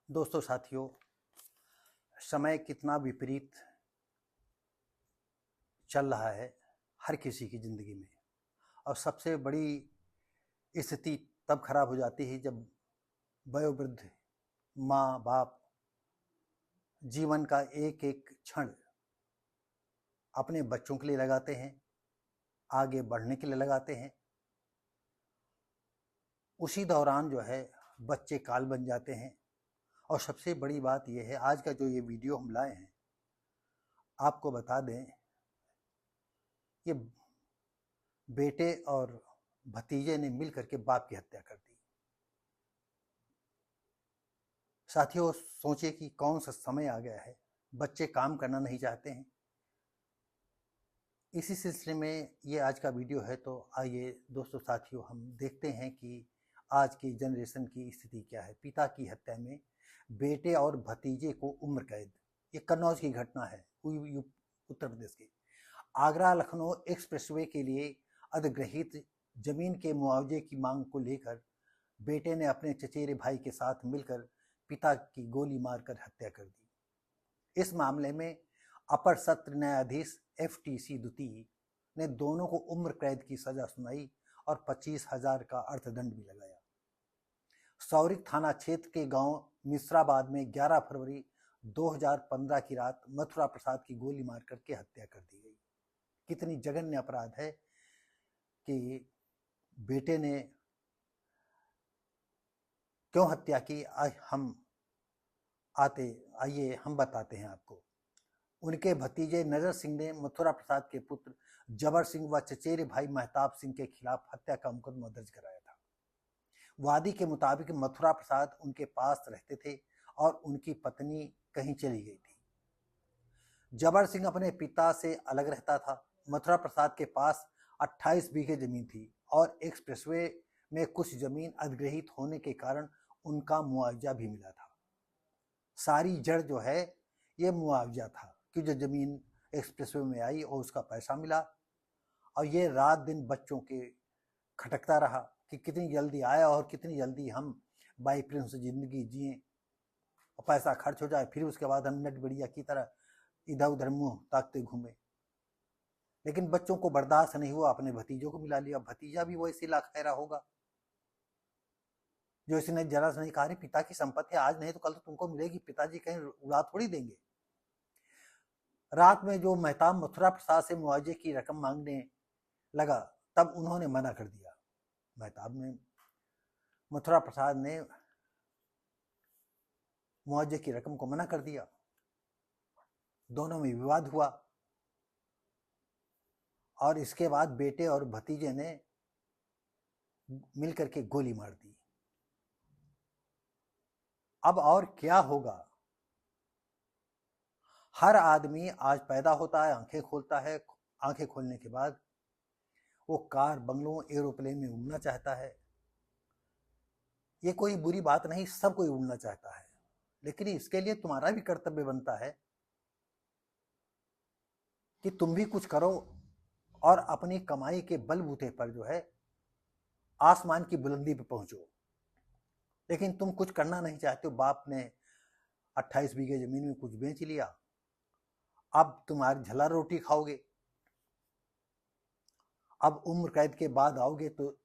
दोस्तों साथियों, समय कितना विपरीत चल रहा है हर किसी की ज़िंदगी में। और सबसे बड़ी स्थिति तब खराब हो जाती है जब वयोवृद्ध माँ बाप जीवन का एक एक क्षण अपने बच्चों के लिए लगाते हैं, आगे बढ़ने के लिए लगाते हैं। उसी दौरान जो है बच्चे काल बन जाते हैं। और सबसे बड़ी बात यह है, आज का जो ये वीडियो हम लाए हैं आपको बता दें, ये बेटे और भतीजे ने मिल करके बाप की हत्या कर दी। साथियों, सोचिए कि कौन सा समय आ गया है। बच्चे काम करना नहीं चाहते हैं। इसी सिलसिले में ये आज का वीडियो है। तो आइए दोस्तों साथियों, हम देखते हैं कि आज की जनरेशन की स्थिति क्या है। पिता की हत्या में बेटे और भतीजे को उम्र कैद। ये कन्नौज की घटना है, उत्तर प्रदेश की। आगरा लखनऊ एक्सप्रेसवे के लिए अधिग्रहित जमीन के मुआवजे की मांग को लेकर बेटे ने अपने चचेरे भाई के साथ मिलकर पिता की गोली मारकर हत्या कर दी। इस मामले में अपर सत्र न्यायाधीश FTC द्वितीय ने दोनों को उम्र कैद की सजा सुनाई और 25,000 का अर्थदंड भी लगाया। सौरिक थाना क्षेत्र के गांव मिश्राबाद में 11 फरवरी 2015 की रात मथुरा प्रसाद की गोली मार करके हत्या कर दी गई। कितनी जघन्य अपराध है कि बेटे ने क्यों हत्या की। आइए हम बताते हैं आपको। उनके भतीजे नजर सिंह ने मथुरा प्रसाद के पुत्र जबर सिंह व चचेरे भाई महताब सिंह के खिलाफ हत्या का मुकदमा दर्ज कराया था। वादी के मुताबिक मथुरा प्रसाद उनके पास रहते थे और उनकी पत्नी कहीं चली गई थी। जबर सिंह अपने पिता से अलग रहता था। मथुरा प्रसाद के पास 28 बीघे जमीन थी और एक्सप्रेसवे में कुछ जमीन अधिग्रहित होने के कारण उनका मुआवजा भी मिला था। सारी जड़ जो है ये मुआवजा था कि जो जमीन एक्सप्रेसवे में आई और उसका पैसा मिला। और ये रात दिन बच्चों के खटकता रहा कि कितनी जल्दी आया और कितनी जल्दी हम बाई प्रिंस जिंदगी जिए और पैसा खर्च हो जाए, फिर उसके बाद हम नट बढ़िया की तरह इधर उधर मुंह ताकते घूमे। लेकिन बच्चों को बर्दाश्त नहीं हुआ, अपने भतीजों को मिला लिया। भतीजा भी वैसे लाखैरा होगा जो इसने जरा से नहीं कहा पिता की संपत्ति आज नहीं तो कल तो तुमको मिलेगी, पिताजी कहीं उड़ा थोड़ी देंगे। रात में जो मेहताब मथुरा प्रसाद से मुआवजे की रकम मांगने लगा तब उन्होंने मना कर दिया। मथुरा प्रसाद ने मुआवजे की रकम को मना कर दिया। दोनों में विवाद हुआ और इसके बाद बेटे और भतीजे ने मिलकर के गोली मार दी। अब और क्या होगा। हर आदमी आज पैदा होता है, आंखें खोलता है, आंखें खोलने के बाद वो कार, बंगलों, एरोप्लेन में उड़ना चाहता है। ये कोई बुरी बात नहीं, सब कोई उड़ना चाहता है। लेकिन इसके लिए तुम्हारा भी कर्तव्य बनता है कि तुम भी कुछ करो और अपनी कमाई के बलबूते पर जो है आसमान की बुलंदी पे पहुंचो। लेकिन तुम कुछ करना नहीं चाहते हो। बाप ने 28 बीघे जमीन में कुछ बेच लिया, अब तुम्हारी झला रोटी खाओगे। अब उम्र कैद के बाद आओगे तो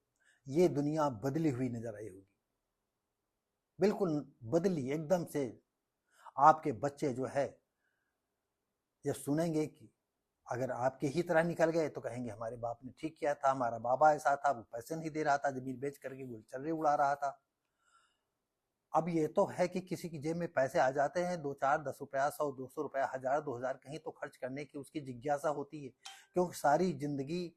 ये दुनिया बदली हुई नजर आई होगी, बिल्कुल बदली एकदम से। आपके बच्चे जो है जब सुनेंगे कि अगर आपके ही तरह निकल गए तो कहेंगे हमारे बाप ने ठीक किया था, हमारा बाबा ऐसा था, वो पैसे नहीं दे रहा था, जमीन बेच करके गुलचर्रे उड़ा रहा था। अब ये तो है कि किसी की जेब में पैसे आ जाते हैं, 2-4, 10 रुपया, 100, 200 रुपया, 1000, 2000 कहीं तो खर्च करने की उसकी जिज्ञासा होती है। क्योंकि सारी जिंदगी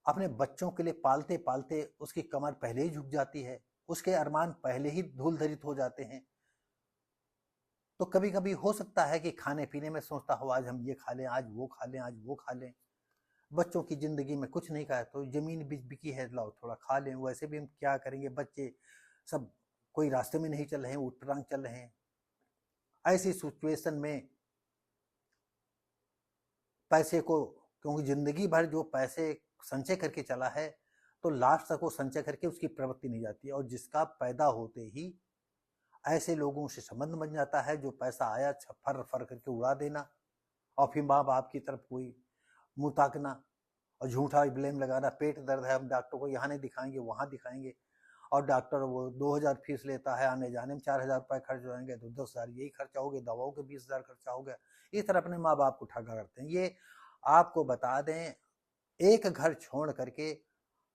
अपने बच्चों के लिए पालते पालते उसकी कमर पहले ही झुक जाती है, उसके अरमान पहले ही धूल धरित हो जाते हैं। तो कभी कभी हो सकता है कि खाने पीने में सोचता हो आज हम ये खा लें, आज वो खा लें, आज वो खा लें। बच्चों की जिंदगी में कुछ नहीं कहा तो जमीन बिकी है, लाओ थोड़ा खा लें। वैसे भी हम क्या करेंगे, बच्चे सब कोई रास्ते में नहीं चल रहे हैं, उठपटांग चल रहे हैं। ऐसी सिचुएशन में पैसे को, क्योंकि जिंदगी भर जो पैसे संचय करके चला है तो लास्ट तक वो संचय करके उसकी प्रवृत्ति नहीं जाती। और जिसका पैदा होते ही ऐसे लोगों से संबंध बन जाता है जो पैसा आया फर फर करके उड़ा देना, और फिर माँ बाप की तरफ कोई मुंह ताकना और झूठा ब्लेम लगाना। पेट दर्द है, हम डॉक्टर को यहाँ नहीं दिखाएंगे, वहाँ दिखाएंगे, और डॉक्टर वो 2000 फीस लेता है, आने जाने में 4000 रुपये खर्च हो जाएंगे, तो 10,000 यही खर्चा हो गया, दवाओं के 20,000 खर्चा हो गया। इस तरह अपने माँ बाप को ठगा करते हैं। ये आपको बता दें, एक घर छोड़ करके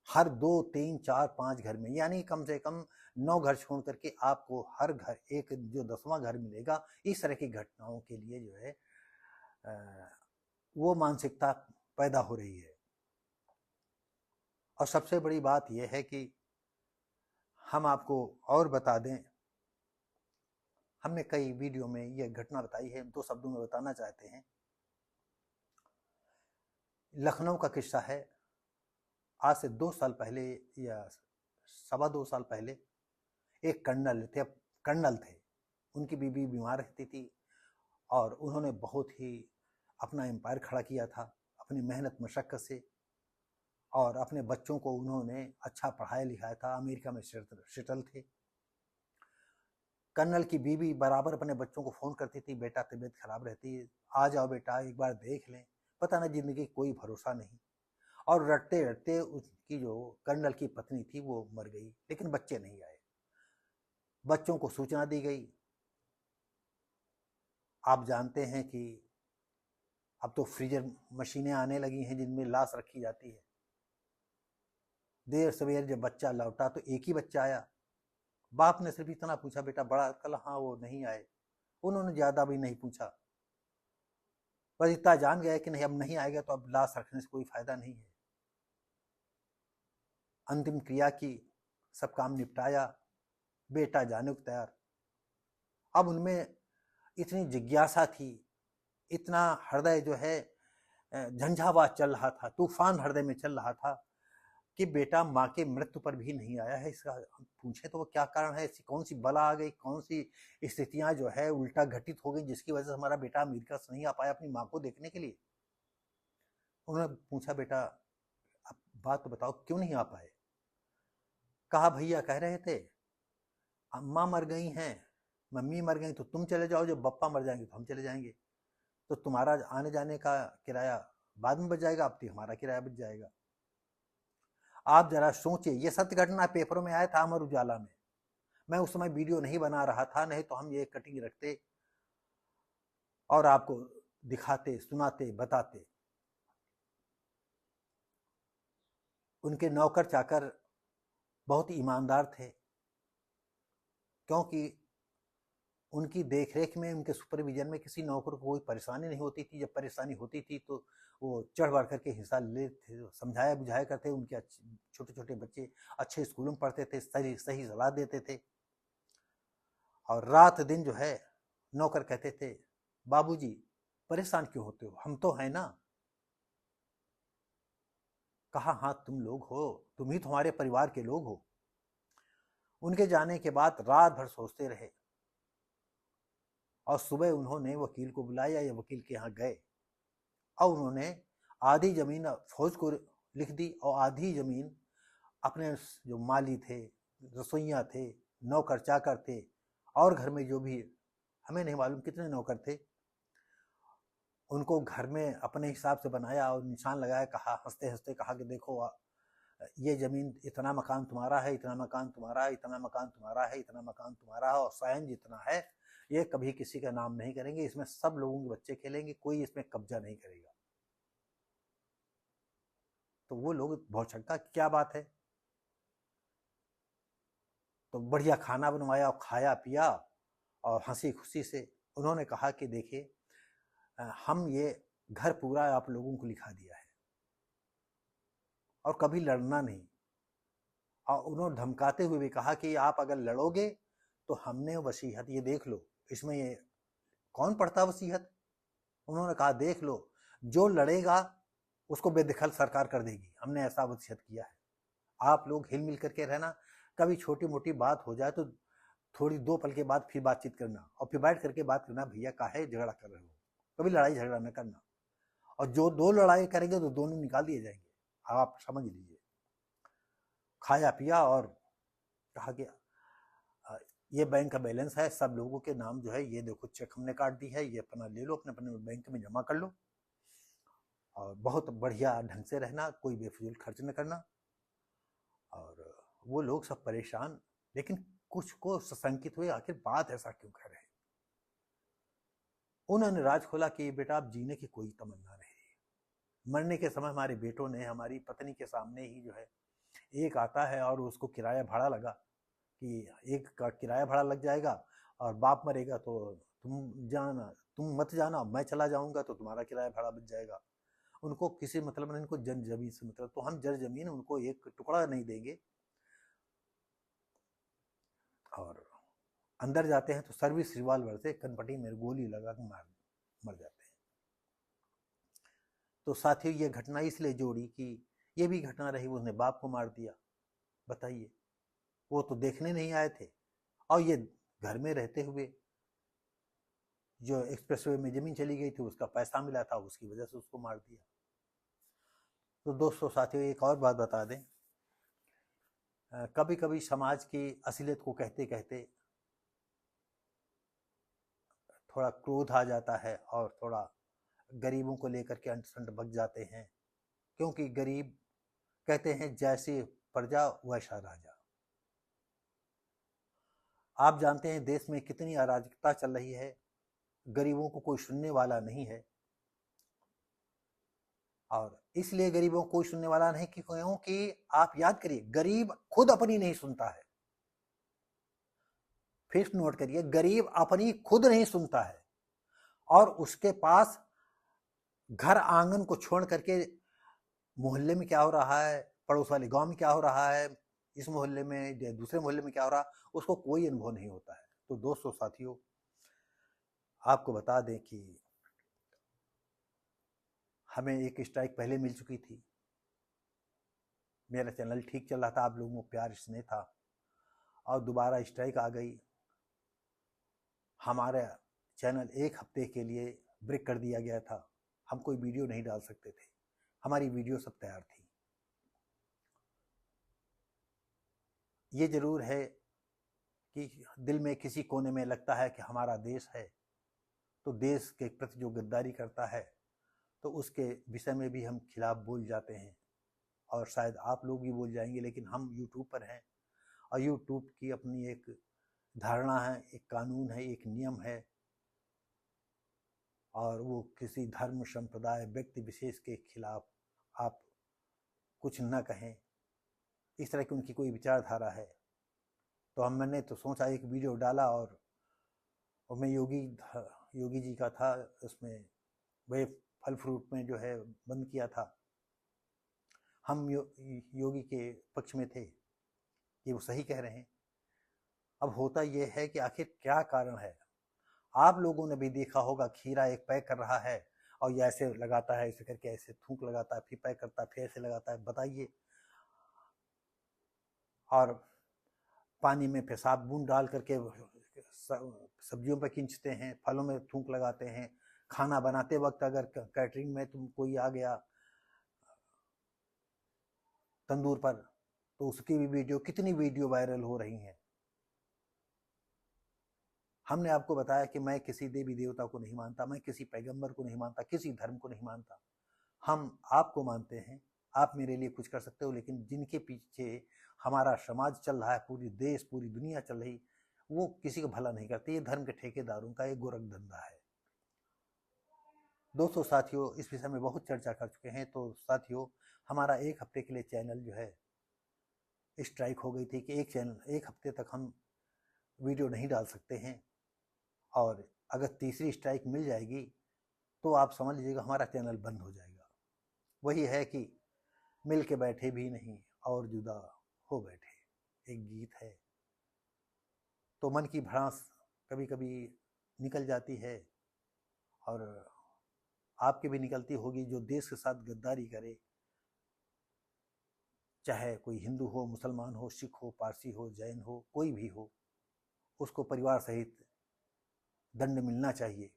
हर 2, 3, 4, 5 घर में, यानी कम से कम 9 घर छोड़ करके आपको हर घर एक जो 10वां घर मिलेगा। इस तरह की घटनाओं के लिए जो है वो मानसिकता पैदा हो रही है। और सबसे बड़ी बात यह है कि हम आपको और बता दें, हमने कई वीडियो में यह घटना बताई है, 2 शब्दों में बताना चाहते हैं। लखनऊ का किस्सा है। आज से 2 साल पहले या 2.25 साल पहले एक कर्नल थे, उनकी बीवी बीमार रहती थी और उन्होंने बहुत ही अपना एम्पायर खड़ा किया था अपनी मेहनत मशक्क़त से, और अपने बच्चों को उन्होंने अच्छा पढ़ाया लिखाया था, अमेरिका में सेटल थे। कर्नल की बीवी बराबर अपने बच्चों को फ़ोन करती थी, बेटा तबीयत खराब रहती है, आ जाओ बेटा एक बार देख लें, पता ना ज़िंदगी कोई भरोसा नहीं। और रटते रटते उसकी जो कर्नल की पत्नी थी वो मर गई, लेकिन बच्चे नहीं आए। बच्चों को सूचना दी गई। आप जानते हैं कि अब तो फ्रीजर मशीनें आने लगी हैं जिनमें लाश रखी जाती है। देर सवेर जब बच्चा लौटा तो एक ही बच्चा आया। बाप ने सिर्फ इतना पूछा, बेटा बड़ा कल? हाँ, वो नहीं आए। उन्होंने ज़्यादा भी नहीं पूछा, बस इतना जान गया कि नहीं, अब नहीं आएगा तो अब लाश रखने से कोई फायदा नहीं है। अंतिम क्रिया की, सब काम निपटाया, बेटा जाने को तैयार। अब उनमें इतनी जिज्ञासा थी, इतना हृदय जो है झंझावात चल रहा था, तूफान हृदय में चल रहा था कि बेटा माँ के मृत्यु पर भी नहीं आया है। इसका पूछे तो वो क्या कारण है, ऐसी कौन सी बला आ गई, कौन सी स्थितियां जो है उल्टा घटित हो गई जिसकी वजह से हमारा बेटा अमेरिका से नहीं आ पाया अपनी माँ को देखने के लिए। उन्होंने पूछा, बेटा अब बात तो बताओ क्यों नहीं आ पाए? कहा, भैया कह रहे थे अम्मा मर गई हैं, मम्मी मर गई तो तुम चले जाओ, जब पप्पा मर जाएंगे तो हम चले जाएंगे, तो तुम्हारा आने जाने का किराया बाद में बच जाएगा, अब तो हमारा किराया बच जाएगा। आप जरा सोचिए, ये सत्य घटना पेपरों में आया था, अमर उजाला में। मैं उस समय वीडियो नहीं बना रहा था, नहीं तो हम ये कटिंग रखते और आपको दिखाते, सुनाते, बताते। उनके नौकर चाकर बहुत ईमानदार थे, क्योंकि उनकी देखरेख में, उनके सुपरविजन में किसी नौकर को कोई परेशानी नहीं होती थी। जब परेशानी होती थी तो वो चढ़ बढ़ करके हिस्सा लेते थे, समझाया बुझाया करते। उनके छोटे छोटे बच्चे अच्छे स्कूलों में पढ़ते थे, सही सही सलाह देते थे। और रात दिन जो है नौकर कहते थे, बाबूजी परेशान क्यों होते हो, हम तो हैं ना। कहा, हाँ तुम लोग हो, तुम ही तुम्हारे परिवार के लोग हो। उनके जाने के बाद रात भर सोचते रहे और सुबह उन्होंने वकील को बुलाया, या वकील के यहाँ गए और उन्होंने आधी जमीन फौज को लिख दी और आधी जमीन अपने जो माली थे, रसोइया थे, नौकर चाकर थे, और घर में जो भी, हमें नहीं मालूम कितने नौकर थे, उनको घर में अपने हिसाब से बनाया और निशान लगाया। कहा, हंसते हंसते कहा कि देखो ये जमीन, इतना मकान तुम्हारा है, इतना मकान तुम्हारा है, इतना मकान तुम्हारा है, इतना मकान तुम्हारा है, और साइन जितना है ये कभी किसी का नाम नहीं करेंगे, इसमें सब लोगों के बच्चे खेलेंगे, कोई इसमें कब्जा नहीं करेगा। तो वो लोग भौचक्का, क्या बात है। तो बढ़िया खाना बनवाया और खाया पिया और हंसी खुशी से उन्होंने कहा कि देखिए हम ये घर पूरा आप लोगों को लिखा दिया है और कभी लड़ना नहीं। और उन्होंने धमकाते हुए भी कहा कि आप अगर लड़ोगे तो हमने वसीयत, ये देख लो, इसमें ये कौन पढ़ता वसीयत। उन्होंने कहा, देख लो, जो लड़ेगा उसको बेदखल सरकार कर देगी, हमने ऐसा वसीयत किया है। आप लोग हिल मिल करके रहना, कभी छोटी मोटी बात हो जाए तो थोड़ी 2 पल के बाद फिर बातचीत करना और फिर बैठ करके बात करना, भैया काहे झगड़ा कर रहे हो, कभी लड़ाई झगड़ा न करना। और जो 2 लड़ाई करेंगे तो दोनों निकाल दिए जाएंगे, आप समझ लीजिए। खाया पिया और कहा कि ये बैंक का बैलेंस है, सब लोगों के नाम जो है, ये देखो चेक हमने काट दी है, ये अपना ले लो, अपने अपने बैंक में जमा कर लो और बहुत बढ़िया ढंग से रहना, कोई बेफिजूल खर्च न करना। और वो लोग सब परेशान, लेकिन कुछ को सशंकित हुए, आखिर बात ऐसा क्यों कर रहे हैं। उन्होंने राज खोला कि बेटा अब जीने की कोई तमन्ना नहीं रही। मरने के समय हमारे बेटों ने हमारी पत्नी के सामने ही जो है, एक आता है और उसको किराया भाड़ा लगा कि एक का किराया भाड़ा लग जाएगा और बाप मरेगा तो तुम मत जाना, मैं चला जाऊंगा तो तुम्हारा किराया भाड़ा बच जाएगा। उनको किसी मतलब नहीं, उनको जन जमीन से मतलब, तो हम जर जमीन उनको एक टुकड़ा नहीं देंगे। और अंदर जाते हैं तो सर्विस रिवॉल्वर से कनपटी में गोली लगा के मर जाते हैं। तो साथियों ये घटना इसलिए जोड़ी कि ये भी घटना रही, उसने बाप को मार दिया। बताइए, वो तो देखने नहीं आए थे और ये घर में रहते हुए जो एक्सप्रेसवे में जमीन चली गई थी, उसका पैसा मिला था, उसकी वजह से उसको मार दिया। तो दोस्तों साथियों एक और बात बता दें, कभी कभी समाज की असलियत को कहते कहते थोड़ा क्रोध आ जाता है और थोड़ा गरीबों को लेकर के अंट बक जाते हैं, क्योंकि गरीब कहते हैं जैसी प्रजा वैसा राजा। आप जानते हैं देश में कितनी अराजकता चल रही है, गरीबों को कोई सुनने वाला नहीं है। और इसलिए गरीबों को कोई सुनने वाला नहीं क्योंकि आप याद करिए, गरीब खुद अपनी नहीं सुनता है। फिर नोट करिए, गरीब अपनी खुद नहीं सुनता है और उसके पास घर आंगन को छोड़ करके मोहल्ले में क्या हो रहा है, पड़ोस वाले गांव में क्या हो रहा है, इस मोहल्ले में या दूसरे मोहल्ले में क्या हो रहा है, उसको कोई अनुभव नहीं होता है। तो दोस्तों साथियों आपको बता दें कि हमें एक स्ट्राइक पहले मिल चुकी थी, मेरा चैनल ठीक चल रहा था, आप लोगों को प्यार स्नेह था, और दोबारा स्ट्राइक आ गई। हमारा चैनल एक हफ्ते के लिए ब्रेक कर दिया गया था, हम कोई वीडियो नहीं डाल सकते थे, हमारी वीडियो सब तैयार थी। ये जरूर है कि दिल में किसी कोने में लगता है कि हमारा देश है, तो देश के प्रति जो गद्दारी करता है तो उसके विषय में भी हम खिलाफ बोल जाते हैं, और शायद आप लोग भी बोल जाएंगे, लेकिन हम यूट्यूब पर हैं और यूट्यूब की अपनी एक धारणा है, एक कानून है, एक नियम है, और वो किसी धर्म संप्रदाय व्यक्ति विशेष के खिलाफ आप कुछ न कहें, इस तरह की उनकी कोई विचारधारा है। तो मैंने तो सोचा एक वीडियो डाला, और मैं योगी जी का था, उसमें वे फल फ्रूट में जो है बंद किया था। हम योगी के पक्ष में थे कि वो सही कह रहे हैं। अब होता यह है कि आखिर क्या कारण है। आप लोगों ने भी देखा होगा, खीरा एक पैक कर रहा है और ये ऐसे लगाता है, ऐसे करके ऐसे थूक लगाता है, फिर पैक करता है, फिर ऐसे लगाता है। बताइए, और पानी में पेशाब बूंद डाल करके सब्जियों पर खींचते हैं, फलों में थूक लगाते हैं। खाना बनाते वक्त अगर कैटरिंग में तुम कोई आ गया तंदूर पर, तो उसकी भी वीडियो, कितनी वीडियो वायरल हो रही हैं। हमने आपको बताया कि मैं किसी देवी देवता को नहीं मानता, मैं किसी पैगंबर को नहीं मानता, किसी धर्म को नहीं मानता। हम आपको मानते हैं, आप मेरे लिए कुछ कर सकते हो, लेकिन जिनके पीछे हमारा समाज चल रहा है, पूरी देश पूरी दुनिया चल रही, वो किसी को भला नहीं करते। ये धर्म के ठेकेदारों का एक गोरख धंधा है। दोस्तों साथियों इस विषय में बहुत चर्चा कर चुके हैं। तो साथियों हमारा एक हफ्ते के लिए चैनल जो है स्ट्राइक हो गई थी कि एक हफ्ते तक हम वीडियो नहीं डाल सकते हैं, और अगर तीसरी स्ट्राइक मिल जाएगी तो आप समझ लीजिएगा हमारा चैनल बंद हो जाएगा। वही है कि मिल के बैठे भी नहीं और जुदा हो बैठे, एक गीत है। तो मन की भड़ास कभी कभी निकल जाती है, और आपकी भी निकलती होगी। जो देश के साथ गद्दारी करे, चाहे कोई हिंदू हो, मुसलमान हो, सिख हो, पारसी हो, जैन हो, कोई भी हो, उसको परिवार सहित दंड मिलना चाहिए,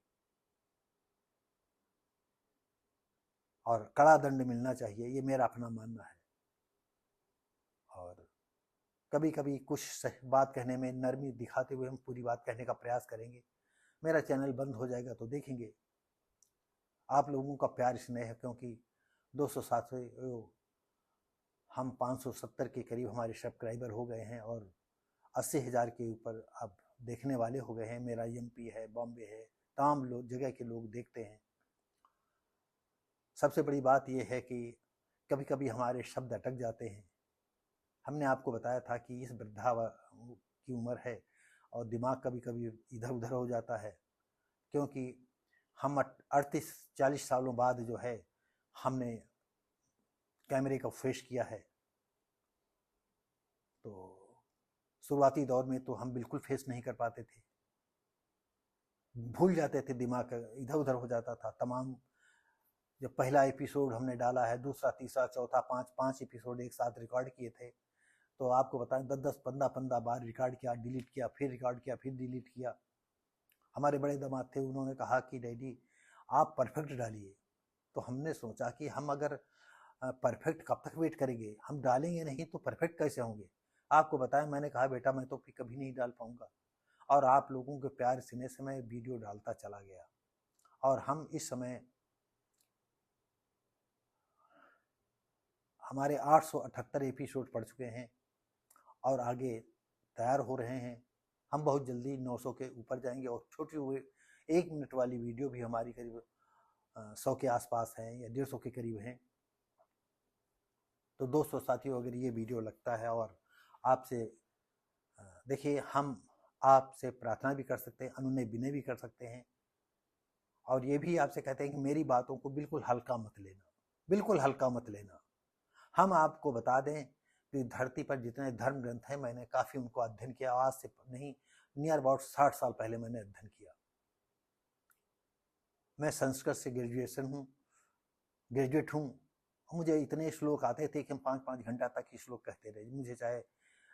और कड़ा दंड मिलना चाहिए, ये मेरा अपना मानना है। और कभी कभी कुछ बात कहने में नरमी दिखाते हुए हम पूरी बात कहने का प्रयास करेंगे। मेरा चैनल बंद हो जाएगा तो देखेंगे। आप लोगों का प्यार स्नेह है, क्योंकि 207 हम 570 के करीब हमारे सब्सक्राइबर हो गए हैं और 80,000 के ऊपर अब देखने वाले हो गए हैं। मेरा एमपी है, बॉम्बे है, तमाम लोग जगह के लोग देखते हैं। सबसे बड़ी बात यह है कि कभी कभी हमारे शब्द अटक जाते हैं। हमने आपको बताया था कि इस वृद्धा की उम्र है और दिमाग कभी कभी इधर उधर हो जाता है, क्योंकि हम 38-40 सालों बाद जो है हमने कैमरे का फेस किया है। तो शुरुआती दौर में तो हम बिल्कुल फेस नहीं कर पाते थे, भूल जाते थे, दिमाग इधर उधर हो जाता था। तमाम जब पहला एपिसोड हमने डाला है, दूसरा, तीसरा, चौथा, पाँच एपिसोड एक साथ रिकॉर्ड किए थे, तो आपको बताएं 10-10, 15-15 बार रिकॉर्ड किया, डिलीट किया, फिर रिकॉर्ड किया, फिर डिलीट किया। हमारे बड़े दामाद थे, उन्होंने कहा कि डैडी आप परफेक्ट डालिए। तो हमने सोचा कि हम अगर परफेक्ट कब तक वेट करेंगे, हम डालेंगे नहीं तो परफेक्ट कैसे होंगे। आपको बताएं, मैंने कहा बेटा मैं तो कभी नहीं डाल पाऊंगा, और आप लोगों के प्यार सीने से मैं वीडियो डालता चला गया और हम इस समय हमारे 878 एपिसोड पड़ चुके हैं और आगे तैयार हो रहे हैं। हम बहुत जल्दी 900 के ऊपर जाएंगे और छोटी हुई 1 मिनट वाली वीडियो भी हमारी करीब 100 के आसपास है या 150 के करीब हैं। तो दोस्तों साथियों, अगर ये वीडियो लगता है और आपसे देखिए, हम आपसे प्रार्थना भी कर सकते हैं, अनुनय विनय भी कर सकते हैं, और ये भी आपसे कहते हैं कि मेरी बातों को बिल्कुल हल्का मत लेना, बिल्कुल हल्का मत लेना। हम आपको बता दें कि धरती पर जितने धर्म ग्रंथ हैं, मैंने काफ़ी उनको अध्ययन किया। आज से नहीं, नियर अबाउट 60 साल पहले मैंने अध्ययन किया। मैं संस्कृत से ग्रेजुएट हूँ। मुझे इतने श्लोक आते थे कि हम 5-5 घंटा तक ही श्लोक कहते रहे। मुझे चाहे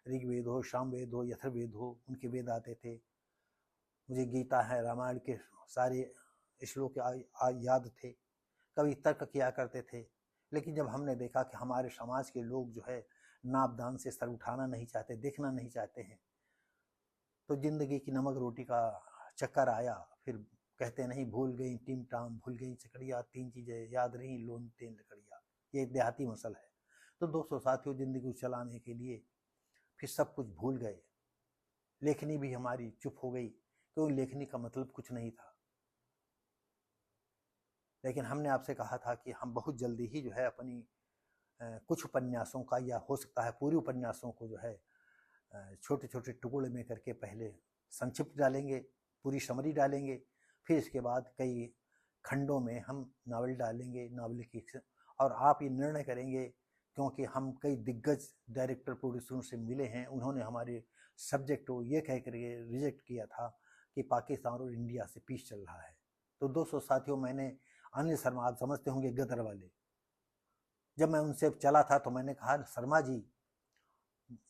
ऋग्वेद हो, सामवेद हो, यथुर्वेद हो, उनके वेद आते थे। मुझे गीता है, रामायण के सारे श्लोक याद थे। कभी तर्क किया करते थे। लेकिन जब हमने देखा कि हमारे समाज के लोग जो है नापदान से सर उठाना नहीं चाहते, देखना नहीं चाहते हैं, तो जिंदगी की नमक रोटी का चक्कर आया। फिर कहते नहीं, भूल गई टीम टाम, भूल गई चकड़िया, 3 चीजें याद रही, लोन तेल लकड़िया। ये देहाती मसल है। तो दोस्तों साथियों, जिंदगी को चलाने के लिए फिर सब कुछ भूल गए। लेखनी भी हमारी चुप हो गई, क्योंकि लेखनी का मतलब कुछ नहीं था। लेकिन हमने आपसे कहा था कि हम बहुत जल्दी ही जो है अपनी कुछ उपन्यासों का, या हो सकता है पूरी उपन्यासों को जो है छोटे छोटे टुकड़े में करके पहले संक्षिप्त डालेंगे, पूरी समरी डालेंगे, फिर इसके बाद कई खंडों में हम नावल डालेंगे, नावल की। और आप ये निर्णय करेंगे, क्योंकि हम कई दिग्गज डायरेक्टर प्रोड्यूसरों से मिले हैं, उन्होंने हमारे सब्जेक्ट को ये कह करके रिजेक्ट किया था कि पाकिस्तान और इंडिया से पीस चल रहा है। तो दोस्तों साथियों, मैंने अनिल शर्मा, आप समझते होंगे गदर वाले, जब मैं उनसे चला था तो मैंने कहा, शर्मा जी,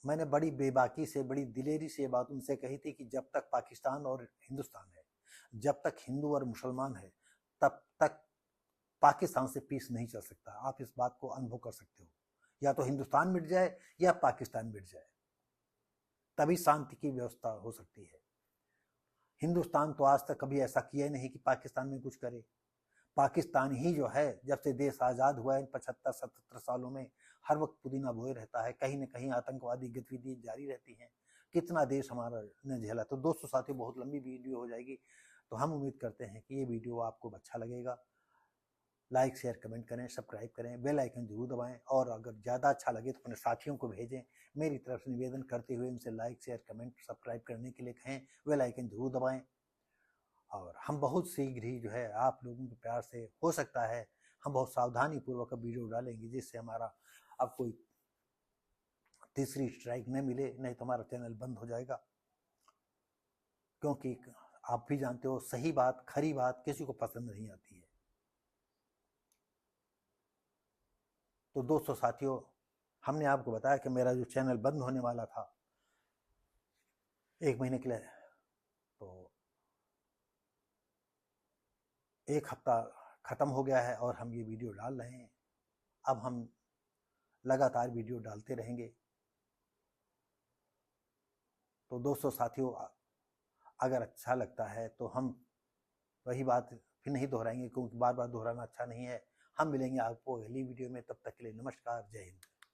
मैंने बड़ी बेबाकी से, बड़ी दिलेरी से बात उनसे कही थी कि जब तक पाकिस्तान और हिंदुस्तान है, जब तक हिंदू और मुसलमान है, तब तक पाकिस्तान से पीस नहीं चल सकता। आप इस बात को अनुभव कर सकते हो। या तो हिंदुस्तान मिट जाए या पाकिस्तान मिट जाए, तभी शांति की व्यवस्था हो सकती है। हिंदुस्तान तो आज तक कभी ऐसा किया ही नहीं कि पाकिस्तान में कुछ करे। पाकिस्तान ही जो है, जब से देश आज़ाद हुआ है 75-77 सालों में, हर वक्त पुदीना बोए रहता है। कहीं न कहीं आतंकवादी गतिविधि जारी रहती हैं। कितना देश हमारा ने झेला। तो दोस्तों साथियों, बहुत लंबी वीडियो हो जाएगी, तो हम उम्मीद करते हैं कि ये वीडियो आपको अच्छा लगेगा। लाइक, शेयर, कमेंट करें, सब्सक्राइब करें, बेल आइकन जरूर दबाएं, और अगर ज़्यादा अच्छा लगे तो अपने साथियों को भेजें। मेरी तरफ से निवेदन करते हुए उनसे लाइक, शेयर, कमेंट, सब्सक्राइब करने के लिए कहें, बेल आइकन जरूर दबाएं। और हम बहुत शीघ्र ही जो है आप लोगों के प्यार से, हो सकता है हम बहुत सावधानी पूर्वक वीडियो डालेंगे, जिससे हमारा अब कोई तीसरी स्ट्राइक न मिले, नहीं तो हमारा चैनल बंद हो जाएगा। क्योंकि आप भी जानते हो, सही बात, खरी बात किसी को पसंद नहीं आती है। तो दोस्तों साथियों, हमने आपको बताया कि मेरा जो चैनल बंद होने वाला था 1 महीने के लिए, तो 1 हफ्ता ख़त्म हो गया है और हम ये वीडियो डाल रहे हैं। अब हम लगातार वीडियो डालते रहेंगे। तो दोस्तों साथियों, अगर अच्छा लगता है तो हम वही बात फिर नहीं दोहराएंगे, क्योंकि बार बार दोहराना अच्छा नहीं है। हम मिलेंगे आपको अगली वीडियो में, तब तक के लिए नमस्कार, जय हिंद।